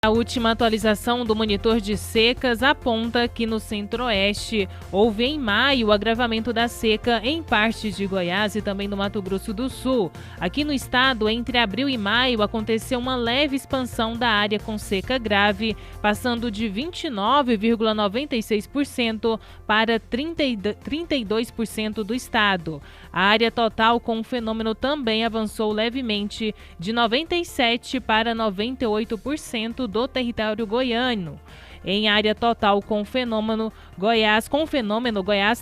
A última atualização do monitor de secas aponta que no Centro-Oeste houve em maio o agravamento da seca em partes de Goiás e também no Mato Grosso do Sul. Aqui no estado, entre abril e maio, aconteceu uma leve expansão da área com seca grave, passando de 29,96% para 32% do estado. A área total com o fenômeno também avançou levemente, de 97% para 98% do território goiano. Em área total com o fenômeno, Goiás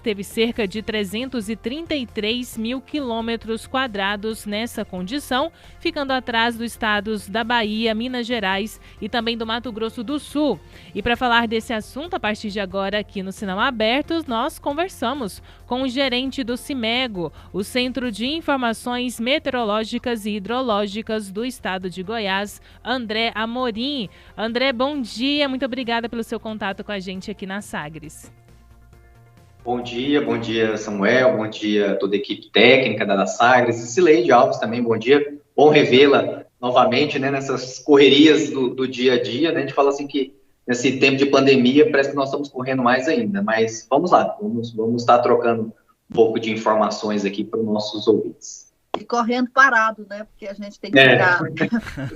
teve cerca de 333 mil quilômetros quadrados nessa condição, ficando atrás dos estados da Bahia, Minas Gerais e também do Mato Grosso do Sul. E para falar desse assunto, a partir de agora, aqui no Sinal Aberto, nós conversamos com o gerente do CIMEGO, o Centro de Informações Meteorológicas e Hidrológicas do estado de Goiás, André Amorim. André, bom dia, muito obrigada pelo seu contato com a gente aqui na Sagres. Bom dia Samuel, bom dia a toda a equipe técnica da Sagres, Cileide Alves também, bom dia, bom revê-la novamente, né, nessas correrias do dia a dia, né, a gente fala assim que nesse tempo de pandemia parece que nós estamos correndo mais ainda, mas vamos lá, vamos estar trocando um pouco de informações aqui para os nossos ouvintes. E correndo parado, né, porque a gente tem que ficar...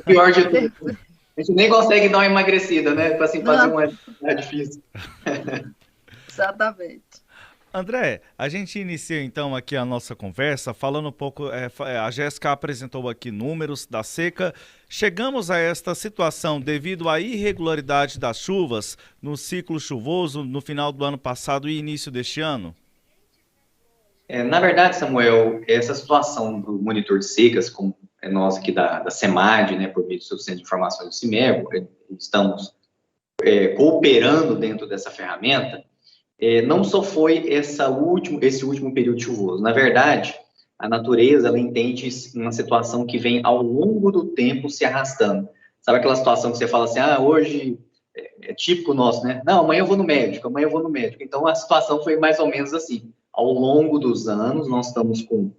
Pior de tudo. A gente nem consegue dar uma emagrecida, né? Para assim, fazer uma atividade física. Exatamente. André, a gente inicia então aqui a nossa conversa falando um pouco, a Jéssica apresentou aqui números da seca. Chegamos a esta situação devido à irregularidade das chuvas no ciclo chuvoso no final do ano passado e início deste ano? Na verdade, Samuel, essa situação do monitor de secas, como nós aqui da CEMAD, né, por meio do seu Centro de Informações do CIMEGO, estamos cooperando dentro dessa ferramenta, não só foi esse último período chuvoso. Na verdade, a natureza ela entende uma situação que vem ao longo do tempo se arrastando. Sabe aquela situação que você fala assim, hoje é típico nosso, né? Não, amanhã eu vou no médico, amanhã eu vou no médico. Então, a situação foi mais ou menos assim. Ao longo dos anos, nós estamos com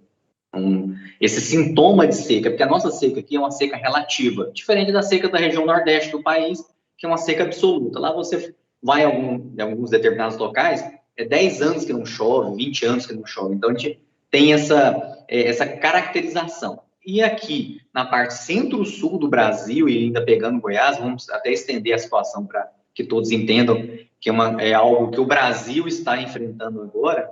esse sintoma de seca, porque a nossa seca aqui é uma seca relativa, diferente da seca da região nordeste do país, que é uma seca absoluta. Lá você vai em alguns determinados locais, 10 anos que não chove, 20 anos que não chove. Então, a gente tem essa caracterização. E aqui, na parte centro-sul do Brasil, e ainda pegando Goiás, vamos até estender a situação para que todos entendam que é algo que o Brasil está enfrentando agora,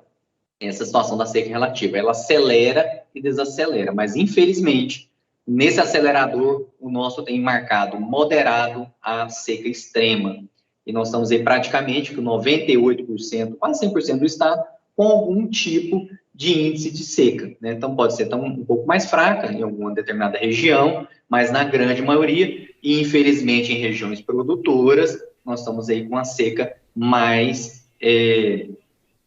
essa situação da seca relativa. Ela acelera e desacelera, mas infelizmente, nesse acelerador, o nosso tem marcado moderado a seca extrema. E nós estamos aí praticamente com 98%, quase 100% do estado, com algum tipo de índice de seca, né? Então pode ser um pouco mais fraca em alguma determinada região, mas na grande maioria, e infelizmente em regiões produtoras, nós estamos aí com a seca mais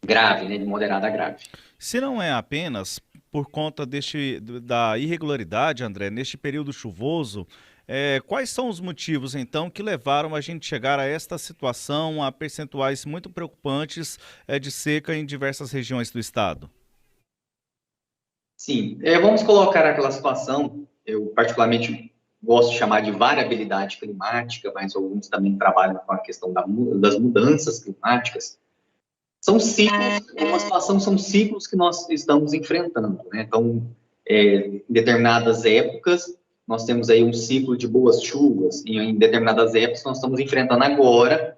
grave, né, de moderada a grave. Se não é apenas por conta da irregularidade, André, neste período chuvoso, quais são os motivos, então, que levaram a gente chegar a esta situação, a percentuais muito preocupantes de seca em diversas regiões do estado? Sim, vamos colocar aquela situação, eu particularmente gosto de chamar de variabilidade climática, mas alguns também trabalham com a questão das mudanças climáticas. São ciclos, uma situação são ciclos que nós estamos enfrentando, né? Então, em determinadas épocas, nós temos aí um ciclo de boas chuvas, e em determinadas épocas nós estamos enfrentando agora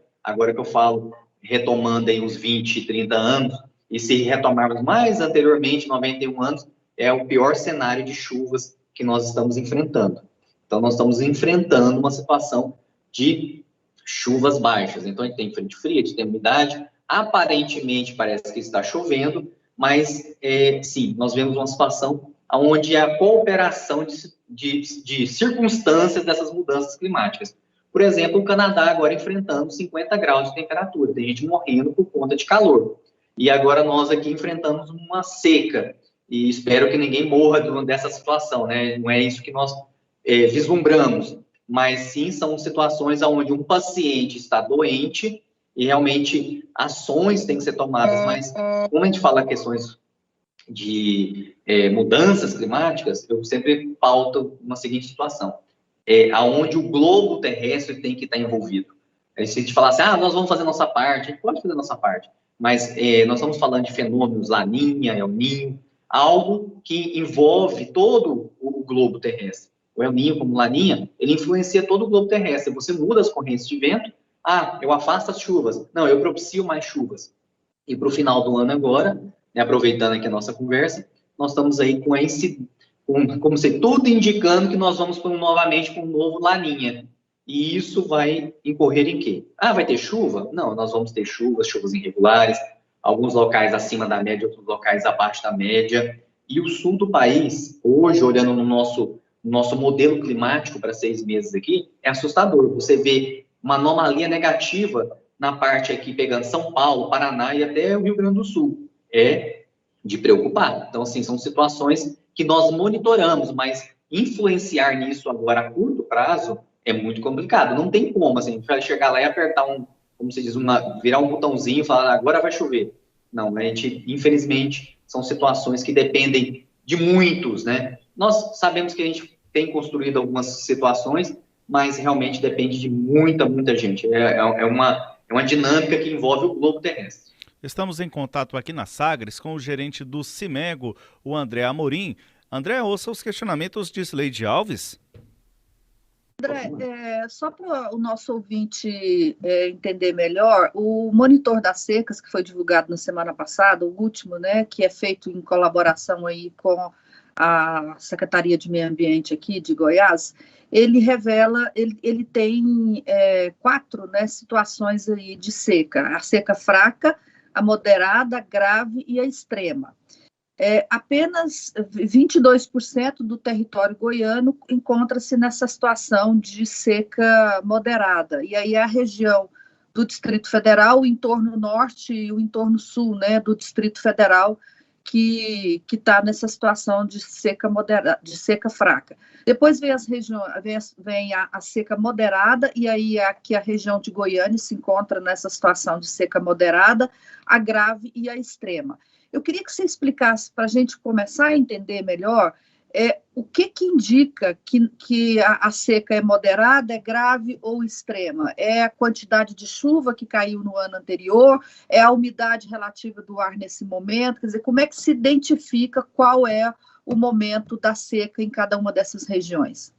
que eu falo, retomando aí uns 20, 30 anos, e se retomarmos mais anteriormente, 91 anos, é o pior cenário de chuvas que nós estamos enfrentando. Então, nós estamos enfrentando uma situação de chuvas baixas. Então, a gente tem frente fria, a gente tem umidade. Aparentemente, parece que está chovendo, mas, sim, nós vemos uma situação onde a cooperação de circunstâncias dessas mudanças climáticas. Por exemplo, o Canadá agora enfrentando 50 graus de temperatura, tem gente morrendo por conta de calor. E agora nós aqui enfrentamos uma seca, e espero que ninguém morra dessa situação, né? Não é isso que nós vislumbramos, mas sim são situações onde um paciente está doente e realmente ações têm que ser tomadas, mas quando a gente fala questões de mudanças climáticas, eu sempre pauto uma seguinte situação. aonde o globo terrestre tem que estar envolvido. Se a gente falar assim, nós vamos fazer a nossa parte, a gente pode fazer a nossa parte, mas nós estamos falando de fenômenos Laninha, El Niño, algo que envolve todo o globo terrestre. O El Niño, como Laninha, ele influencia todo o globo terrestre. Você muda as correntes de vento, eu afasto as chuvas, não, eu propicio mais chuvas. E para o final do ano agora, né, aproveitando aqui a nossa conversa, nós estamos aí como se tudo indicando que nós vamos novamente para um novo Laninha. E isso vai incorrer em quê? Vai ter chuva? Não, nós vamos ter chuvas irregulares, alguns locais acima da média, outros locais abaixo da média. E o sul do país, hoje, olhando no nosso modelo climático para 6 meses aqui, é assustador. Você vê uma anomalia negativa na parte aqui, pegando São Paulo, Paraná e até o Rio Grande do Sul. É de preocupar. Então, assim, são situações que nós monitoramos, mas influenciar nisso agora a curto prazo é muito complicado. Não tem como, assim, vai chegar lá e apertar como se diz, virar um botãozinho e falar, agora vai chover. Não, a gente, infelizmente, são situações que dependem de muitos, né? Nós sabemos que a gente tem construído algumas situações, mas realmente depende de muita gente. É uma dinâmica que envolve o globo terrestre. Estamos em contato aqui na Sagres com o gerente do Cimego, o André Amorim. André, ouça os questionamentos de Sileide Alves. André, só para o nosso ouvinte entender melhor, o monitor das secas, que foi divulgado na semana passada, o último, né, que é feito em colaboração aí com a Secretaria de Meio Ambiente aqui de Goiás, ele revela, ele tem 4, né, situações aí de seca: a seca fraca, a moderada, a grave e a extrema. Apenas 22% do território goiano encontra-se nessa situação de seca moderada. E aí a região do Distrito Federal, o entorno norte e o entorno sul, né, do Distrito Federal, que está nessa situação de seca moderada, de seca fraca. Depois vem a seca moderada, e aí aqui a região de Goiânia se encontra nessa situação de seca moderada, a grave e a extrema. Eu queria que você explicasse, para a gente começar a entender melhor, o que indica que a seca é moderada, é grave ou extrema? É a quantidade de chuva que caiu no ano anterior? É a umidade relativa do ar nesse momento? Quer dizer, como é que se identifica qual é o momento da seca em cada uma dessas regiões?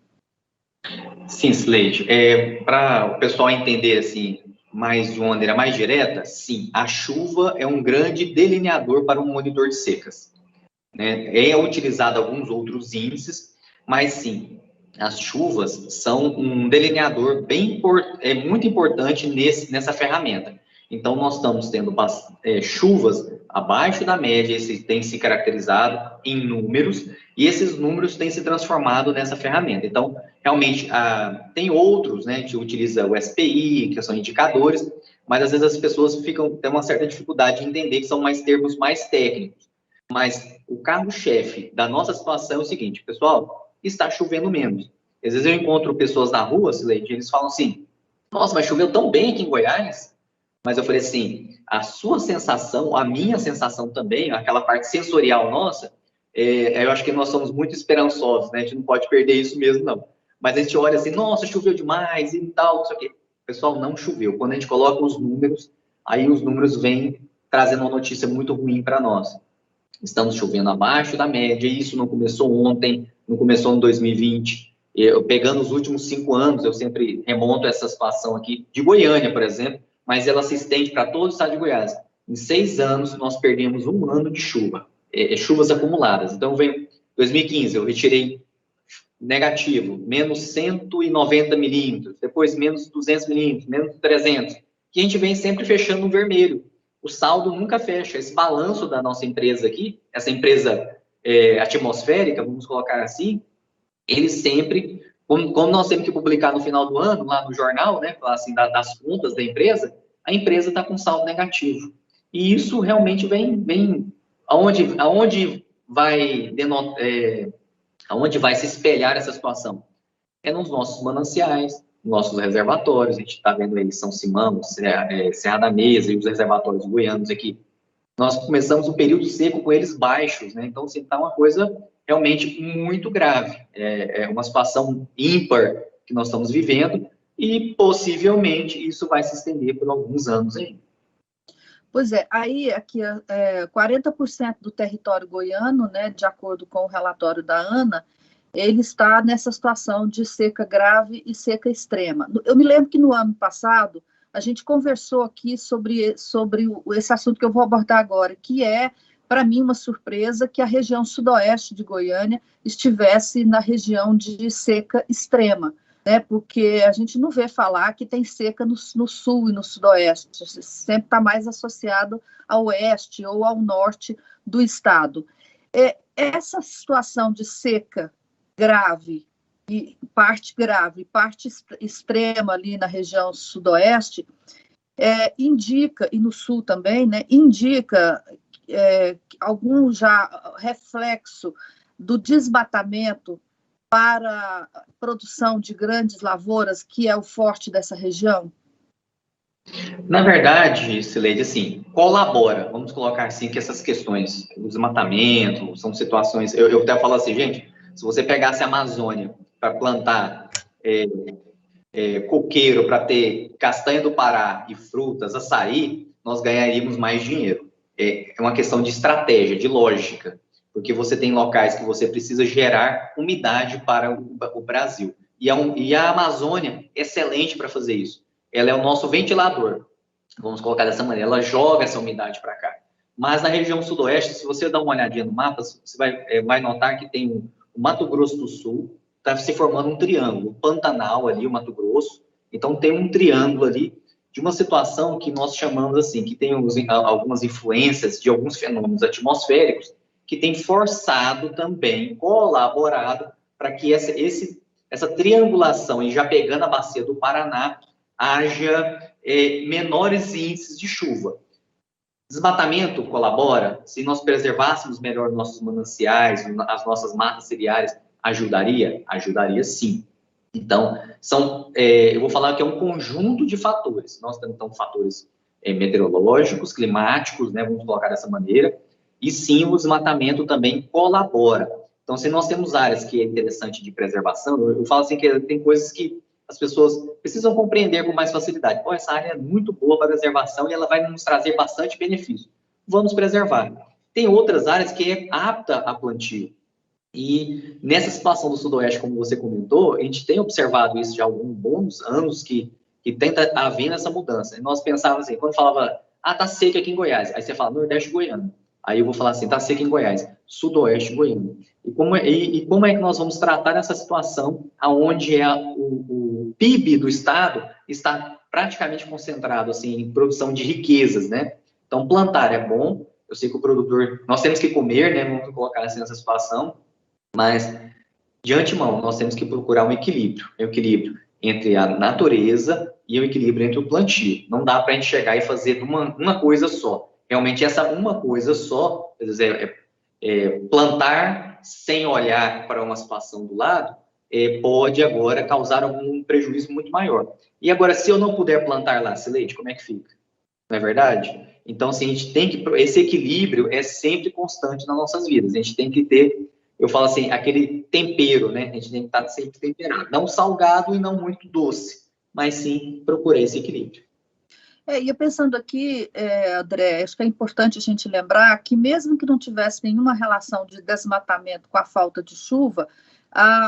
Sim, Sileide. Para o pessoal entender assim, de uma maneira mais direta, sim, a chuva é um grande delineador para um monitor de secas. Né? É utilizado alguns outros índices, mas sim, as chuvas são um delineador muito importante nessa ferramenta. Então, nós estamos tendo chuvas abaixo da média, esse tem se caracterizado em números, e esses números têm se transformado nessa ferramenta. Então, realmente, tem outros, né, a gente utiliza o SPI, que são indicadores, mas às vezes as pessoas têm uma certa dificuldade de entender que são termos mais técnicos. Mas o carro-chefe da nossa situação é o seguinte: pessoal, está chovendo menos. Às vezes eu encontro pessoas na rua, Sileide, eles falam assim, nossa, mas choveu tão bem aqui em Goiás. Mas eu falei assim, a sua sensação, a minha sensação também, aquela parte sensorial nossa, eu acho que nós somos muito esperançosos, né? A gente não pode perder isso mesmo, não. Mas a gente olha assim, nossa, choveu demais e tal, não sei o quê. Pessoal, não choveu. Quando a gente coloca os números, aí os números vêm trazendo uma notícia muito ruim para nós. Estamos chovendo abaixo da média, e isso não começou ontem, não começou em 2020. Pegando os últimos 5 anos, eu sempre remonto essa situação aqui de Goiânia, por exemplo, mas ela se estende para todo o estado de Goiás. Em 6 anos, nós perdemos 1 ano de chuva, chuvas acumuladas. Então, vem 2015, eu retirei negativo, menos 190 milímetros, depois menos 200 milímetros, menos 300, que a gente vem sempre fechando no vermelho. O saldo nunca fecha. Esse balanço da nossa empresa aqui, essa empresa atmosférica, vamos colocar assim, eles sempre, como nós temos que publicar no final do ano, lá no jornal, né, falar assim, das contas da empresa, a empresa está com saldo negativo. E isso realmente vem aonde vai se espelhar essa situação? É nos nossos mananciais, nossos reservatórios. A gente está vendo aí São Simão, Serra da Mesa e os reservatórios goianos aqui. Nós começamos o período seco com eles baixos, né? Então, assim, está uma coisa realmente muito grave. É uma situação ímpar que nós estamos vivendo, e possivelmente isso vai se estender por alguns anos ainda. Pois é, aí aqui 40% do território goiano, né, de acordo com o relatório da ANA, ele está nessa situação de seca grave e seca extrema. Eu me lembro que no ano passado a gente conversou aqui sobre esse assunto que eu vou abordar agora, que é, para mim, uma surpresa que a região sudoeste de Goiânia estivesse na região de seca extrema, né? Porque a gente não vê falar que tem seca no sul e no sudoeste, sempre está mais associado ao oeste ou ao norte do estado. Essa situação de seca grave, parte extrema ali na região sudoeste, indica, e no sul também, né, indica algum já reflexo do desmatamento para a produção de grandes lavouras, que é o forte dessa região? Na verdade, Cileide, assim, colabora, vamos colocar assim, que essas questões, o desmatamento, são situações, eu até falo assim, gente, se você pegasse a Amazônia para plantar coqueiro, para ter castanha do Pará e frutas, açaí, nós ganharíamos mais dinheiro. É uma questão de estratégia, de lógica, porque você tem locais que você precisa gerar umidade para o Brasil. E a Amazônia é excelente para fazer isso. Ela é o nosso ventilador, vamos colocar dessa maneira, ela joga essa umidade para cá. Mas na região sudoeste, se você dar uma olhadinha no mapa, você vai notar que tem o Mato Grosso do Sul, está se formando um triângulo, o Pantanal ali, o Mato Grosso, então tem um triângulo ali de uma situação que nós chamamos assim, que tem algumas influências de alguns fenômenos atmosféricos, que tem forçado também, colaborado para que essa triangulação, e já pegando a bacia do Paraná, haja menores índices de chuva. Desmatamento colabora? Se nós preservássemos melhor nossos mananciais, as nossas matas ciliares, ajudaria? Ajudaria sim. Então, eu vou falar que é um conjunto de fatores. Nós temos, então, fatores meteorológicos, climáticos, né, vamos colocar dessa maneira, e sim, o desmatamento também colabora. Então, se nós temos áreas que é interessante de preservação, eu falo assim que tem coisas que as pessoas precisam compreender com mais facilidade. Pô, essa área é muito boa para preservação e ela vai nos trazer bastante benefício. Vamos preservar. Tem outras áreas que é apta a plantio. E nessa situação do sudoeste, como você comentou, a gente tem observado isso já há alguns bons anos que tenta haver essa mudança. E nós pensávamos assim, quando falava, tá seca aqui em Goiás, aí você fala Nordeste Goiano. Aí eu vou falar assim, tá seca em Goiás, Sudoeste Goiano. E como é que nós vamos tratar essa situação onde o PIB do Estado está praticamente concentrado assim, em produção de riquezas, né? Então, plantar é bom, eu sei que o produtor, nós temos que comer, né? Vamos colocar assim nessa situação, mas, de antemão, nós temos que procurar um equilíbrio entre a natureza e o equilíbrio entre o plantio. Não dá para a gente chegar e fazer uma coisa só. Realmente, essa uma coisa só, quer dizer, plantar sem olhar para uma situação do lado, pode agora causar algum prejuízo muito maior. E agora, se eu não puder plantar lá, Cileide, como é que fica? Não é verdade? Então, assim, a gente tem que... Esse equilíbrio é sempre constante nas nossas vidas. A gente tem que ter, eu falo assim, aquele tempero, né? A gente tem que estar sempre temperado. Não salgado e não muito doce, mas sim procurar esse equilíbrio. E eu pensando aqui, André, acho que é importante a gente lembrar que mesmo que não tivesse nenhuma relação de desmatamento com a falta de chuva,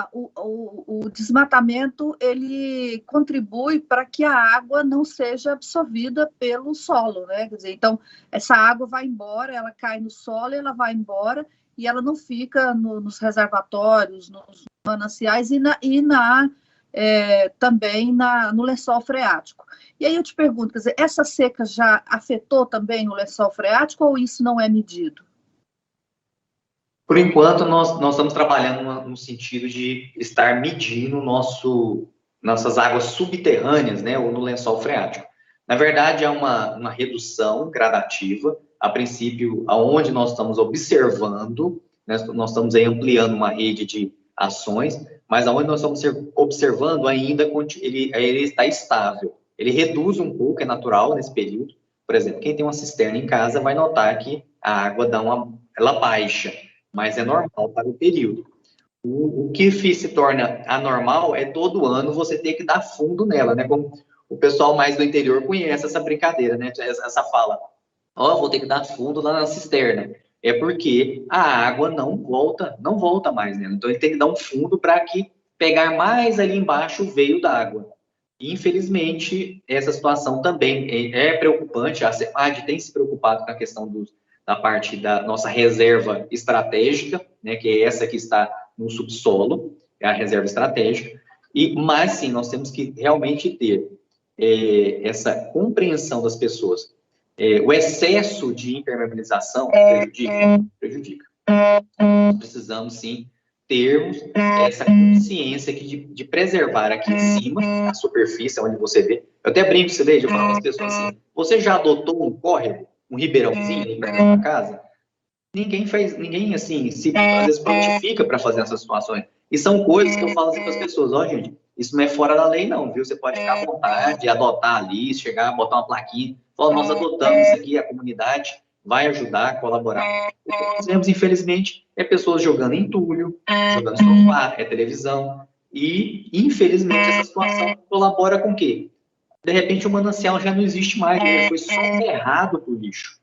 o desmatamento ele contribui para que a água não seja absorvida pelo solo, né? Quer dizer, então, essa água vai embora, ela cai no solo, ela vai embora e ela não fica nos reservatórios, nos mananciais também no lençol freático. E aí eu te pergunto, quer dizer, essa seca já afetou também o lençol freático ou isso não é medido? Por enquanto, nós estamos trabalhando no sentido de estar medindo nossas águas subterrâneas, né, ou no lençol freático. Na verdade, é uma redução gradativa. A princípio, aonde nós estamos observando, né, nós estamos aí ampliando uma rede de ações, mas aonde nós estamos observando ainda ele está estável. Ele reduz um pouco, é natural nesse período. Por exemplo, quem tem uma cisterna em casa vai notar que a água ela baixa, mas é normal para o período. O que se torna anormal é todo ano você ter que dar fundo nela, né? Como o pessoal mais do interior conhece essa brincadeira, né? Essa fala, vou ter que dar fundo lá na cisterna. É porque a água não volta mais, né? Então ele tem que dar um fundo para que pegar mais ali embaixo o veio da água. Infelizmente, essa situação também é preocupante. A CEPAD tem se preocupado com a questão da parte da nossa reserva estratégica, né, que é essa que está no subsolo, é a reserva estratégica. Mas, sim, nós temos que realmente ter essa compreensão das pessoas. O excesso de impermeabilização prejudica. Nós precisamos, sim, termos essa consciência aqui de preservar aqui em cima, a superfície, onde você vê. Eu até brinco, você vê, eu falo para as pessoas assim, você já adotou um córrego, um ribeirãozinho aí perto da casa? Ninguém, assim, às vezes prontifica para fazer essas situações. E são coisas que eu falo assim para as pessoas, gente, isso não é fora da lei não, viu? Você pode ficar à vontade de adotar ali, chegar, botar uma plaquinha, falar, nós adotamos isso aqui, a comunidade vai ajudar, colaborar. O que nós vemos, infelizmente, é pessoas jogando entulho, jogando sofá, televisão, e, infelizmente, essa situação colabora com o quê? De repente, o manancial já não existe mais, ele foi soterrado por lixo.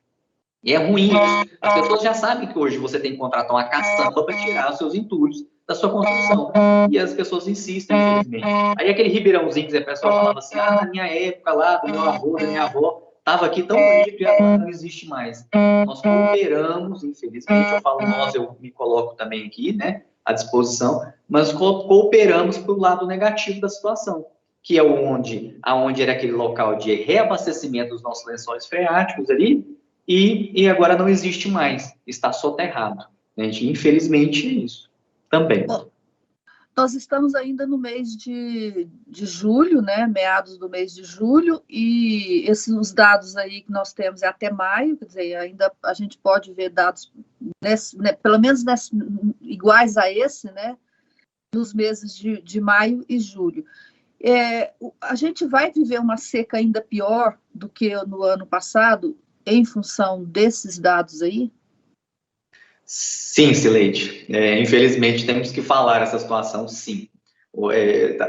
E é ruim isso. As pessoas já sabem que hoje você tem que contratar uma caçamba para tirar os seus entulhos da sua construção. E as pessoas insistem, infelizmente. Aí aquele ribeirãozinho que o pessoal falava assim, na minha época lá, do meu avô, da minha avó, estava aqui tão bonito e agora não existe mais. Nós cooperamos, infelizmente, eu falo nós, eu me coloco também aqui, né, à disposição, mas cooperamos para o lado negativo da situação, que é aonde era aquele local de reabastecimento dos nossos lençóis freáticos ali, e agora não existe mais, está soterrado. Gente, infelizmente, é isso também. Bom, nós estamos ainda no mês de julho, né, meados do mês de julho, e os dados aí que nós temos é até maio, quer dizer, ainda a gente pode ver dados, pelo menos iguais a esse, né, nos meses de maio e julho. A gente vai viver uma seca ainda pior do que no ano passado, em função desses dados aí? Sim, Cileide. Infelizmente, temos que falar essa situação, sim.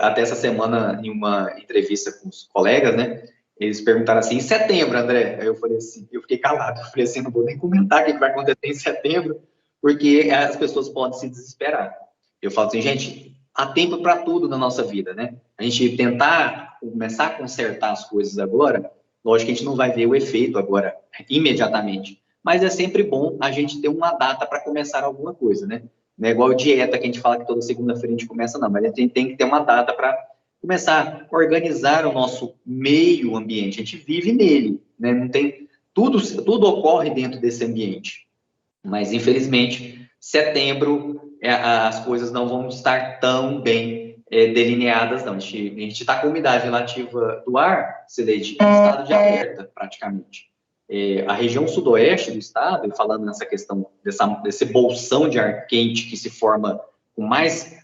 Até essa semana, em uma entrevista com os colegas, né, eles perguntaram assim, em setembro, André? Aí eu falei assim, eu fiquei calado, eu falei assim, não vou nem comentar o que vai acontecer em setembro, porque as pessoas podem se desesperar. Eu falo assim, gente, há tempo para tudo na nossa vida, né? A gente tentar começar a consertar as coisas agora, lógico que a gente não vai ver o efeito agora, imediatamente. Mas é sempre bom a gente ter uma data para começar alguma coisa, né? Não é igual dieta que a gente fala que toda segunda-feira a gente começa, não. Mas a gente tem que ter uma data para começar a organizar o nosso meio ambiente. A gente vive nele, né? Não tem, tudo ocorre dentro desse ambiente. Mas, infelizmente, setembro, as coisas não vão estar tão bem delineadas, não. A gente está com umidade relativa do ar, Cileide, em estado de alerta, praticamente. A região sudoeste do estado, e falando nessa questão desse bolsão de ar quente que se forma com mais,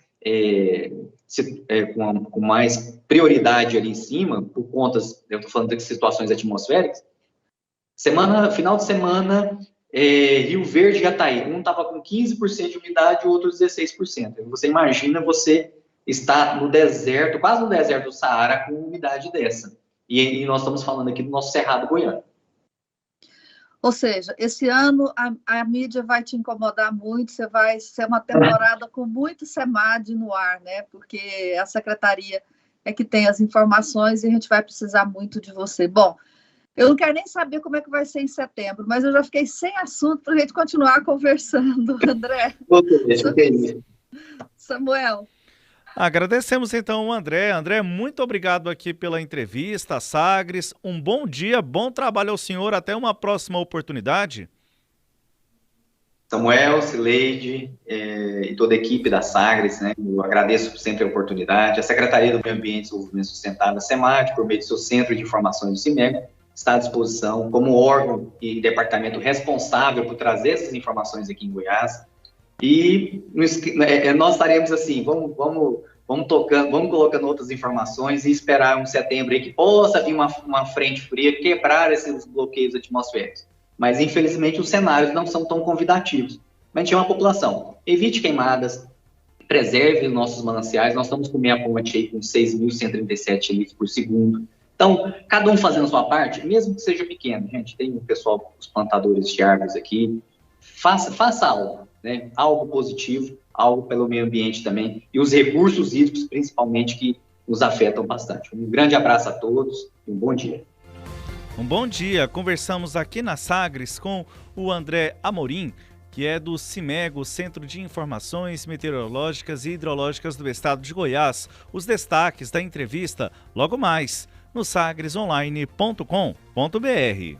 com mais prioridade ali em cima, por conta, eu estou falando de situações atmosféricas, final de semana, Rio Verde e Jataí, um estava com 15% de umidade e o outro 16%. Você imagina você estar no deserto, quase no deserto do Saara, com umidade dessa. E nós estamos falando aqui do nosso Cerrado Goiano. Ou seja, esse ano a mídia vai te incomodar muito, você vai ser uma temporada com muito CEMAD no ar, né? Porque a secretaria é que tem as informações e a gente vai precisar muito de você. Bom, eu não quero nem saber como é que vai ser em setembro, mas eu já fiquei sem assunto para a gente continuar conversando, André. Samuel. Agradecemos então o André. André, muito obrigado aqui pela entrevista, Sagres. Um bom dia, bom trabalho ao senhor. Até uma próxima oportunidade. Samuel, Cileide e toda a equipe da Sagres, né? Eu agradeço sempre a oportunidade. A Secretaria do Meio Ambiente e Desenvolvimento Sustentável, a CEMAD, por meio do seu Centro de Informações do CIMEG, está à disposição como órgão e departamento responsável por trazer essas informações aqui em Goiás. E nós estaremos assim, vamos colocando outras informações e esperar um setembro aí que possa vir uma frente fria, quebrar esses bloqueios atmosféricos. Mas, infelizmente, os cenários não são tão convidativos. Mas a gente chama a população, evite queimadas, preserve os nossos mananciais. Nós estamos com meia ponte aí com 6.137 litros por segundo. Então, cada um fazendo a sua parte, mesmo que seja pequeno, gente, tem o pessoal, os plantadores de árvores aqui, faça algo, né? Algo positivo, algo pelo meio ambiente também, e os recursos hídricos, principalmente, que nos afetam bastante. Um grande abraço a todos e um bom dia. Um bom dia. Conversamos aqui na Sagres com o André Amorim, que é do CIMEGO, Centro de Informações Meteorológicas e Hidrológicas do Estado de Goiás. Os destaques da entrevista logo mais no sagresonline.com.br.